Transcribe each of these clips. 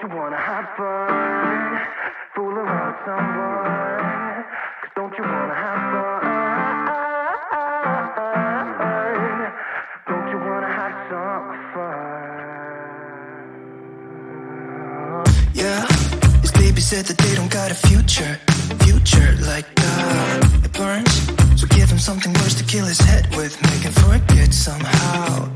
you wanna have fun? Fool around with someone? 'Cause don't you wanna have fun? Don't you wanna have some fun? Yeah, his baby said that they don't got a future like that. It burns, so give him something worse to kill his head with, make him forget somehow.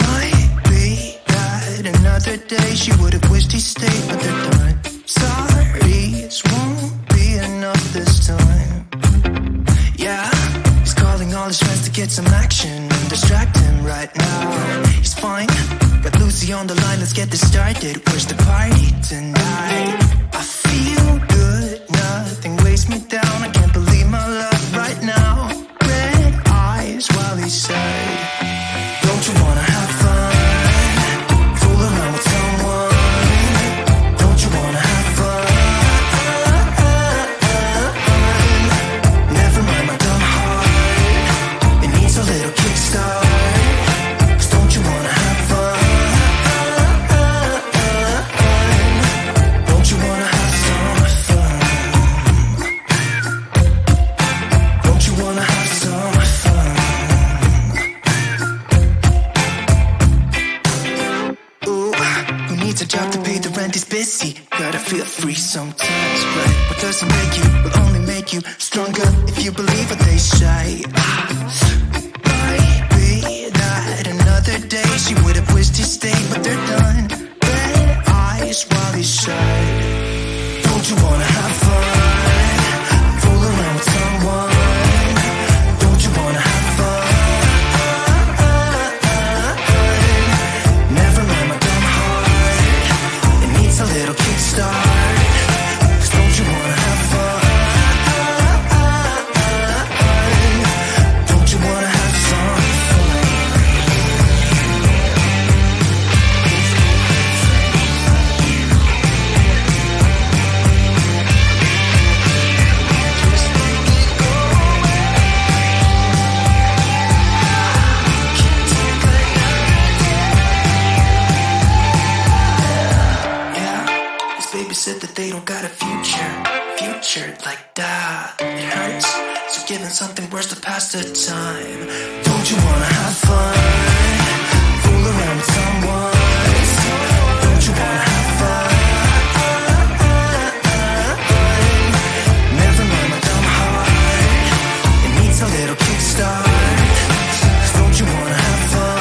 Might be that another day she would've wished he stayed, but they're done. Sorry, this won't be enough this time. Yeah, he's calling all his friends to get some action and distract him right now. He's fine, got Lucy on the line, let's get this started. Where's the party tonight? I feel good, nothing weighs me down. I can't believe my luck right now. Red eyes while he said, don't you wanna have fun? Fool around with someone? Don't you wanna have fun? Never mind my dumb heart, it needs a little kickstart. 'Cause don't you wanna have fun? Don't you wanna have some fun? Don't you wanna have some fun? Ooh, who needs a job to pay the rent? He's busy. Gotta feel free sometimes, right? What doesn't make you will only make you stronger if you believe what they say. Might be that another day she would've wished he stayed, but they're done. Red eyes while he said, don't you wanna have fun? Fool around with someone? Don't you wanna have fun? Never mind my dumb heart, it needs a little kickstart. 'Cause don't you wanna have fun? Don't you wanna have some fun? Just make it go away. Can't take another day. Yeah, his baby said that they don't got a future like that. It hurts, so give him something worse to pass the time. Don't you wanna have fun? Fool around with someone? Don't you wanna have fun? Never mind my dumb heart, it needs a little kickstart. 'Cause don't you wanna have fun?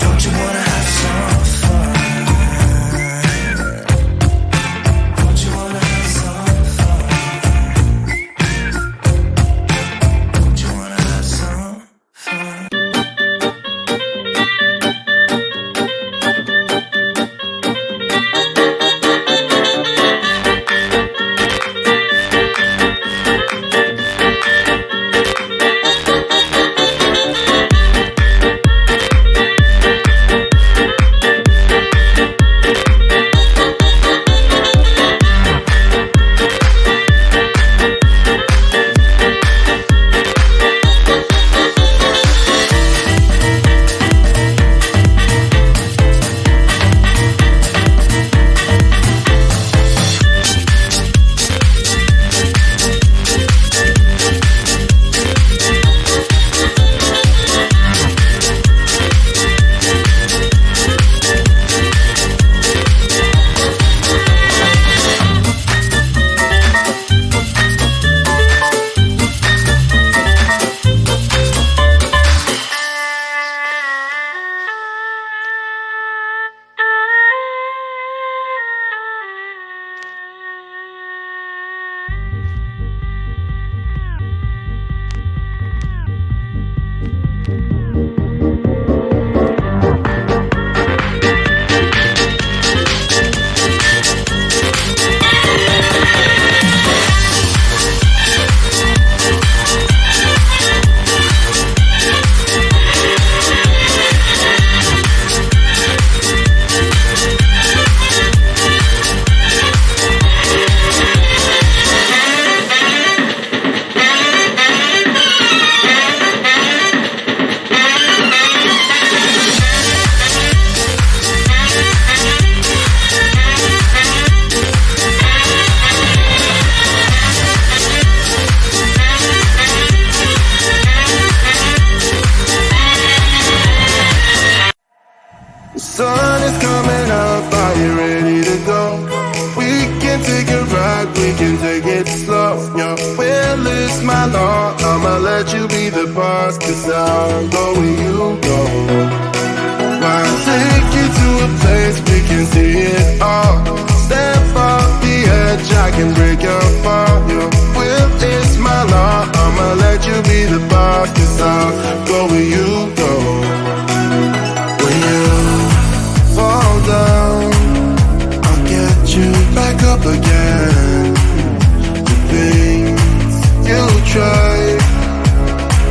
Don't you wanna have some fun? Don't you wanna have some fun? Don't you wanna have some fun? sun is coming up, are you ready to go? We can take a ride, we can take it slow. Your will is my law, I'ma let you be the boss, 'cause I'll go where you go. I'll take you to a place we can see it all. Step off the edge, I can break your fall. Your will is my law, I'ma let you be the boss, 'cause I'll go where you go. When you fall down, I'll get you back up again. The things you try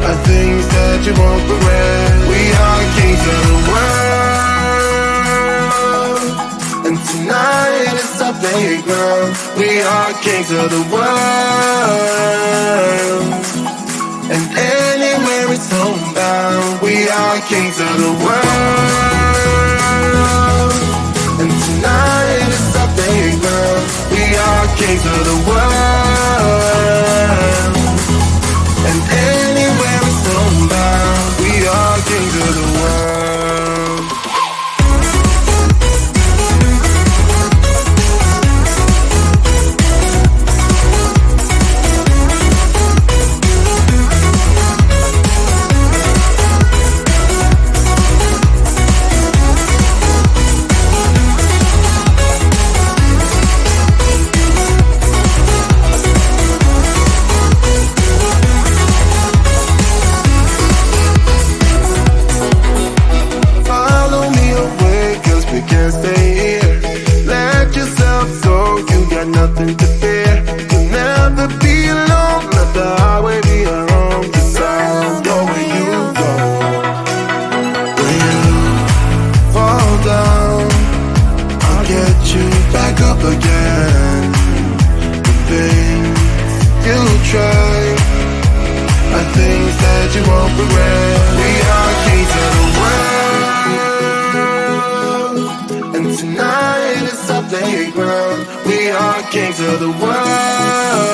are things that you won't regret. We are kings of the world, and tonight is our playground. We are kings of the world, and anywhere it's homebound. We are kings of the world, and tonight is our playground. We are kings of the world, and anywhere it's homebound. We are kings of the world. Nothing to fear, you'll never be alone. Let the highway be our home, 'cause I'll go where you go. When you fall down, I'll get you back up again. The things you try are things that you won't regret. We are kings of the world, and tonight is our playground. We are kings of the world,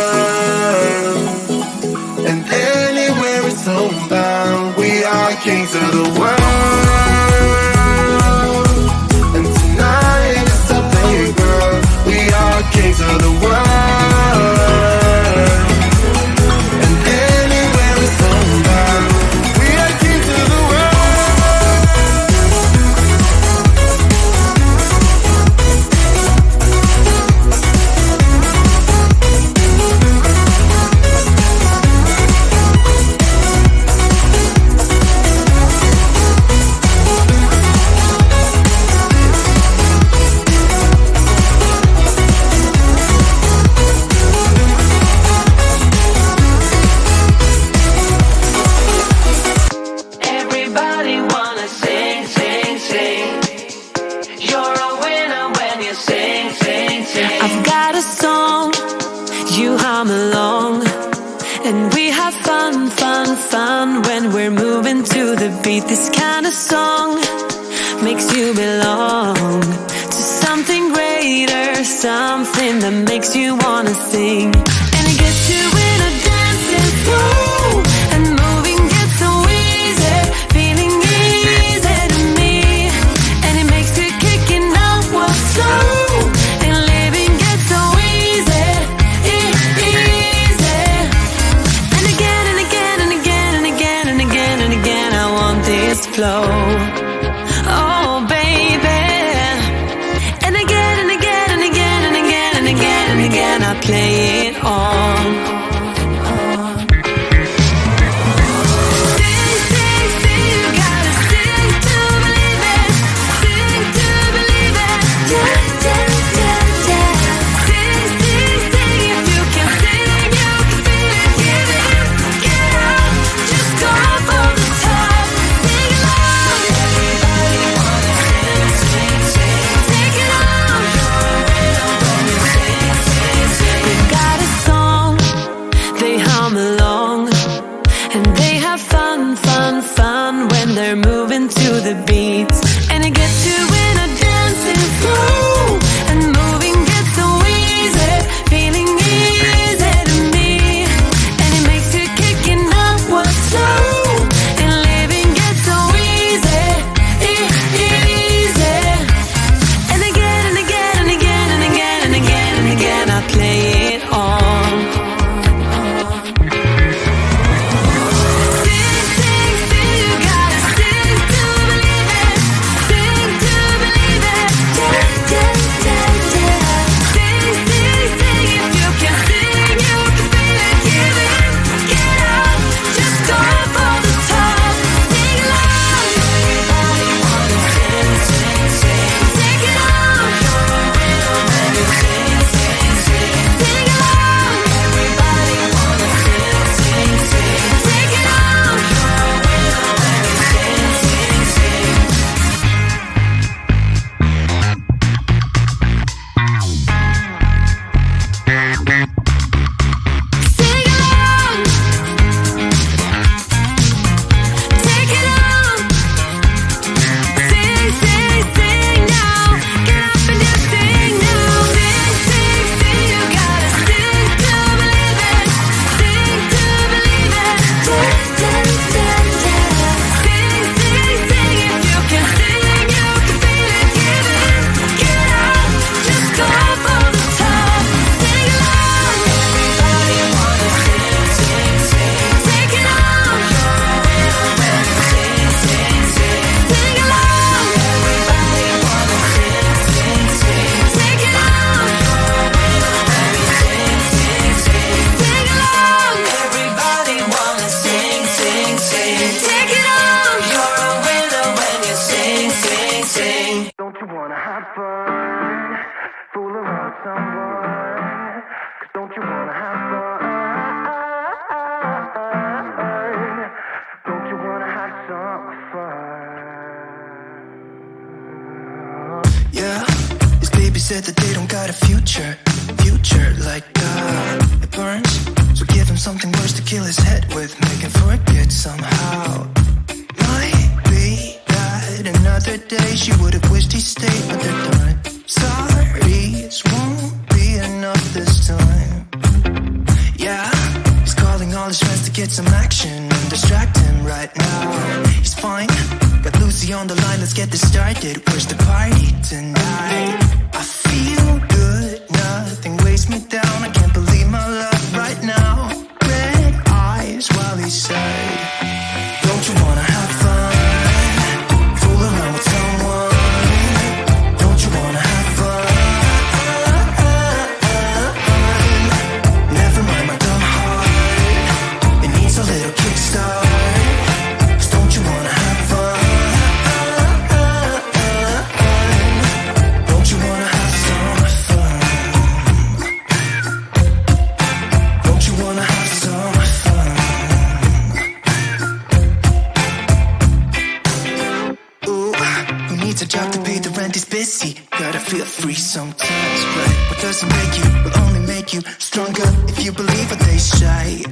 and anywhere it's homebound. We are kings of the world, and tonight is our playground. We are kings of the world, and anywhere it's homebound. We are kings of the world. This kind of song makes you belong to something greater, something that makes you wanna sing. And it gets you in a dancing flow, and moving gets so easy, feeling easy to me. And it makes you kicking out what's slow, and living gets so easy, easy. And again and again and again and again and again and again, I want this flow. Oh baby. And again and again and again and again and again and again, I play it all. you wanna have fun? Fool around someone? 'Cause don't you wanna have fun? Don't you wanna have some fun? Yeah, his baby said that they don't got a future like it burns. So give him something worse to kill his head with, make him forget somehow. Might be that another day she would have wished he stayed, but they're done. Sorry's won't be enough this time. Yeah, he's calling all his friends to get some action and distract him right now. He's fine, got Lucy on the line, let's get this started. Where's the party tonight? I feel good, nothing weighs me down. I can't believe my luck right now. Red eyes while he said, don't you wanna have fun? Fool around with someone? Don't you wanna have fun? Never mind my dumb heart, it needs a little kickstart. 'Cause don't you wanna have fun? Don't you wanna have some fun? Don't you wanna have some fun? Ooh, who needs a job to pay the rent? He's busy. Gotta feel free sometimes, but what doesn't make you will only make you stronger if you believe what they say.